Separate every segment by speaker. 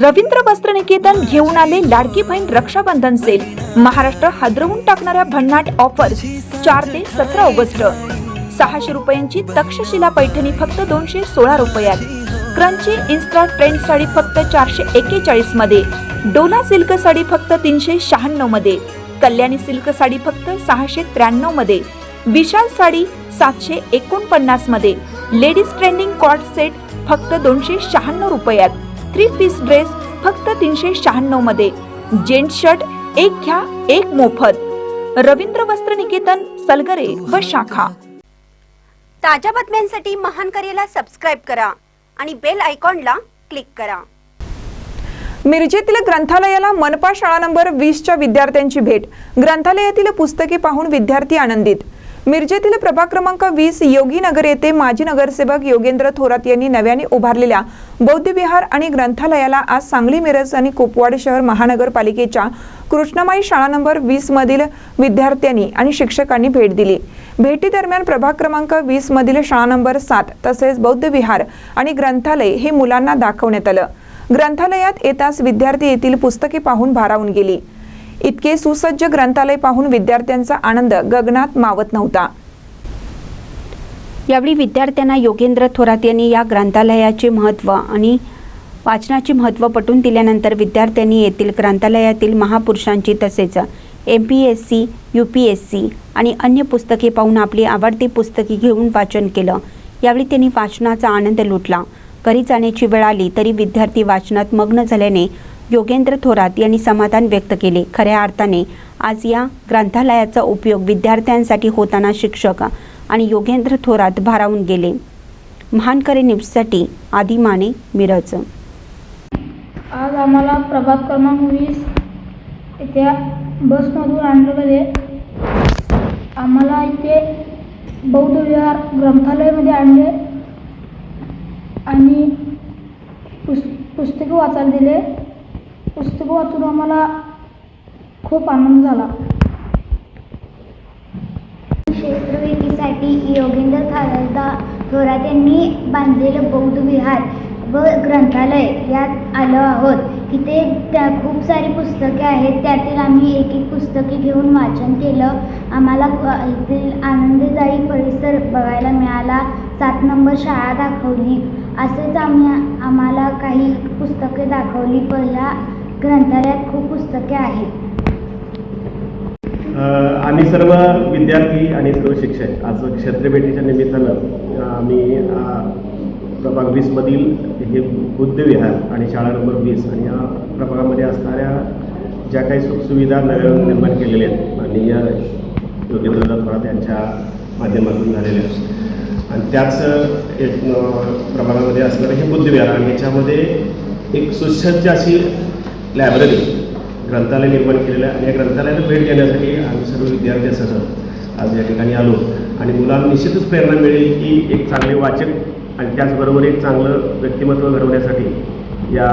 Speaker 1: रवींद्र वस्त्रनिकेतन घेऊन आले लाडकी बहीण रक्षाबंधन सेल. महाराष्ट्र हादरवून टाकणाऱ्या भन्नाट ऑफर्स 4 ते 17 ऑगस्ट. 600 रुपयांची तक्षशिला पैठणी फक्त 216 रुपयात. क्रंची इन्स्टा ट्रेंड साडी फक्त 441 मध्ये. डोला सिल्क साडी फक्त 396 मध्ये. कल्याणी सिल्क साडी फक्त 693 मध्ये. विशाल साडी 749 मध्ये. लेडीज ट्रेंडिंग कॉर्ड सेट फक्त 296 रुपयात. 3 पीस ड्रेस फक्त 396 मध्ये. जेंट्स शर्ट एक घ्या एक मोफत. रवींद्र वस्त्रनिकेतन, सलगरे व शाखा.
Speaker 2: ताज्या बातम्यांसाठी महान करेला सबस्क्राइब करा आणि बेल आयकॉनला क्लिक करा.
Speaker 1: मिरजेतील ग्रंथालयाला मनपा शाळा नंबर 20च्या विद्यार्थ्यांची भेट. ग्रंथालयातील पुस्तके पाहून विद्यार्थी आनंदित. मिरजेतील प्रभाग क्रमांक 20 योगी नगर येथे माजी नगरसेवक योगेंद्र थोरात यांनी नव्याने उभारलेल्या बौद्ध विहार आणि ग्रंथालयाला आज सांगली, मिरज आणि कुपवाड शहर महानगरपालिकेच्या कृष्णमाई शाळा नंबर 20 मधील विद्यार्थ्यांनी आणि शिक्षकांनी भेट दिली. भेटी दरम्यान प्रभाग क्रमांक 20 मधील शाळा नंबर 7 तसेच बौद्ध विहार आणि ग्रंथालय हे मुलांना दाखवण्यात आलं. ग्रंथालयात येताच विद्यार्थी येथील पुस्तके पाहून भारावून गेली. इतके सुसज्ज ग्रंथालय पाहून विद्यार्थ्यांचा आनंद गगनात मावत नव्हता.
Speaker 2: यावेळी विद्यार्थ्यांना योगेंद्र थोरात यांनी या ग्रंथालयाचे महत्त्व आणि वाचनाचे महत्त्व पटवून दिल्यानंतर विद्यार्थ्यांनी येथील ग्रंथालयातील महापुरुषांची तसेच MPSC, UPSC आणि अन्य पुस्तके पाहून आपली आवडती पुस्तके घेऊन वाचन केलं. यावेळी त्यांनी वाचनाचा आनंद लुटला. घरी जाण्याची वेळ आली तरी विद्यार्थी वाचनात मग्न झाल्याने योगेंद्र थोरात यांनी समाधान व्यक्त केले. खऱ्या अर्थाने आज या ग्रंथालयाचा उपयोग विद्यार्थ्यांसाठी होताना शिक्षक आणि योगेंद्र थोरात भारावून गेले. महानकरे न्यूजसाठी आदी माने, मिरज.
Speaker 3: आज आम्हाला प्रभाग क्रमांक 20 येथे बसमधून आणलं गेले. आम्हाला इथे बौद्ध विहार ग्रंथालयामध्ये आणले आणि पुस्तकं वाचायला दिले. पुस्तकं वाचून आम्हाला खूप आनंद झाला.
Speaker 4: क्षेत्रविधीसाठी योगेंद्र थोरात यांनी बांधलेलं बौद्ध विहार व ग्रंथालय यात आलो आहोत. तिथे खूप सारी पुस्तके आहेत. त्यातील आम्ही एक एक पुस्तके घेऊन वाचन केलं. आम्हाला येथील आनंददायी परिसर बघायला मिळाला. 7 नंबर शाळा दाखवली. असेच आम्हाला काही पुस्तके दाखवली. पण या ग्रंथालयात खूप पुस्तके आहेत.
Speaker 5: आम्ही सर्व विद्यार्थी आणि सर्व शिक्षक आज क्षेत्रभेटीच्या निमित्तानं आम्ही प्रभाग 20 मधील हे बुद्ध विहार आणि शाळा नंबर 20 आणि या प्रभागामध्ये असणाऱ्या ज्या काही सुखसुविधा नव्यानं निर्माण केलेल्या आहेत आणि योगेंद्र थोरात यांच्या माध्यमातून झालेल्या आहेत आणि त्याच एक प्रभागामध्ये असणारं हे बुद्ध विहार आणि याच्यामध्ये एक सुसज्ज अशी लायब्ररी ग्रंथालय निर्माण केलेलं आहे. आणि या ग्रंथालयाला भेट देण्यासाठी आम्ही सर्व विद्यार्थ्यांसह आज या ठिकाणी आलो आणि मुलांना निश्चितच प्रेरणा मिळेल की एक चांगले वाचक आणि त्याचबरोबर एक चांगलं व्यक्तिमत्व घडवण्यासाठी या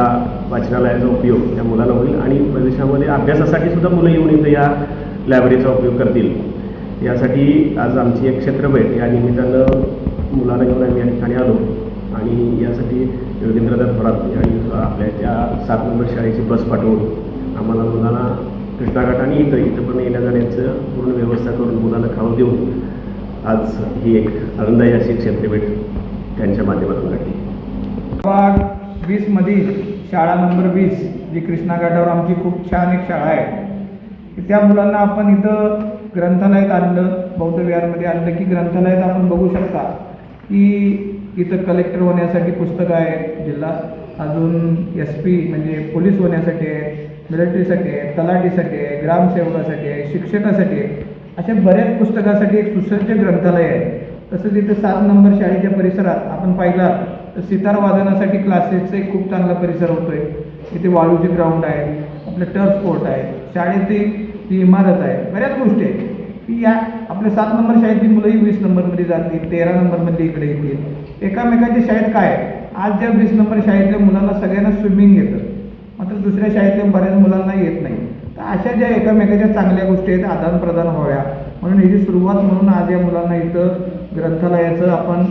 Speaker 5: वाचनालयाचा उपयोग या मुलांना होईल आणि भविष्यामध्ये अभ्यासासाठी सुद्धा मुलं येऊन इथं या लायब्ररीचा उपयोग करतील. यासाठी आज आमची एक क्षेत्रभेट या निमित्तानं मुलांना घेऊन आम्ही या ठिकाणी आलो आणि यासाठी योगेंद्र थोरात यांनी आपल्या त्या 7 नंबर शाळेची बस पाठवून आम्हाला मुलांना कृष्णाघाट आणि इथं पण येण्या जाण्याचं पूर्ण व्यवस्था करून मुलांना खाऊ देऊन आज ही एक आनंदायी अशी क्षेत्रभेट त्यांच्या माध्यमातून घडली.
Speaker 6: प्रभाग 20 मधील शाळा नंबर 20 जी कृष्णाघाटावर आमची खूप छान एक शाळा आहे. त्या मुलांना आपण इथं ग्रंथालयात आणलं, बौद्ध विहारमध्ये आणलं की ग्रंथालयात आपण बघू शकता की इथं कलेक्टर होण्यासाठी पुस्तकं आहेत, जिल्हा अजून SP म्हणजे पोलीस होण्यासाठी आहे, मिलिटरीसाठी आहे, तलाठीसाठी आहे, ग्रामसेवकासाठी आहे, शिक्षकासाठी आहे. अशा बऱ्याच पुस्तकासाठी एक सुसज्ज ग्रंथालय आहे. तसंच इथं 7 नंबर शाळेच्या परिसरात आपण पाहिला तर सितार वादनासाठी क्लासेसचा एक खूप चांगला परिसर होतोय. इथे वाळूचे ग्राउंड आहे, आपलं टर्फ स्पोर्ट आहे, शाळेची ती इमारत आहे, बऱ्याच गोष्टी आहेत की या आपल्या 7 नंबर शाळेतली मुलंही 20 नंबरमध्ये जातील, 13 नंबरमध्ये इकडे येतील. एकामेकाच्या शाळेत काय आज ज्या 20 नंबर शाळेतल्या मुलांना सगळ्यांना स्विमिंग येतं, मात्र दुसऱ्या शाळेतल्या बऱ्याच मुलांना येत नाही. तर अशा ज्या एकामेकाच्या चांगल्या गोष्टी आहेत आदान प्रदान व्हाव्या म्हणून याची सुरुवात म्हणून आज या मुलांना इथं ग्रंथालयाचं आपण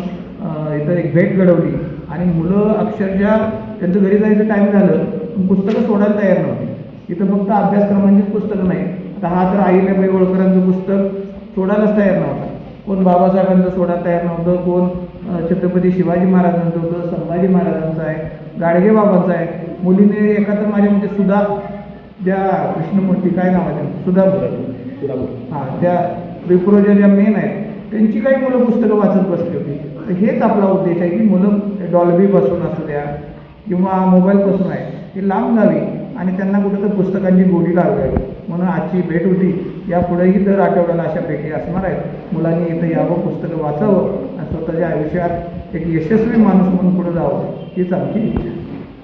Speaker 6: इथं एक भेट घडवली आणि मुलं अक्षरशः त्यांचं घरी जायचं टाईम झालं पण पुस्तकं सोडायला तयार नव्हती. इथं फक्त अभ्यासक्रमांचीच पुस्तकं नाही, आता हा तर अहिल्याबाई होळकरांचं पुस्तक सोडायलाच तयार नव्हतं, कोण बाबासाहेबांचं सोडायला तयार नव्हतं, कोण छत्रपती शिवाजी महाराजांचं होतं, संभाजी महाराजांचं आहे, गाडगेबाबांचं आहे. मुलीने एका तर माझ्या म्हणजे सुधा ज्या कृष्णमूर्ती काय नाव आहे सुधा हां त्या विप्रोच्या ज्या मेन आहेत त्यांची काही मुलं पुस्तकं वाचत बसली होती. तर हेच आपला उद्देश आहे की मुलं डॉल्बीपासून असू द्या किंवा मोबाईलपासून आहे हे लांब जावी आणि त्यांना कुठं तर पुस्तकांची गोडी लागावी. म्हणून आजची भेट होती. यापुढेही दर आठवड्याला अशा भेटी असणार आहेत. मुलांनी इथं यावं, पुस्तकं वाचावं आणि स्वतःच्या आयुष्यात एक यशस्वी माणूस म्हणून पुढे जावं हीच आमची इच्छा.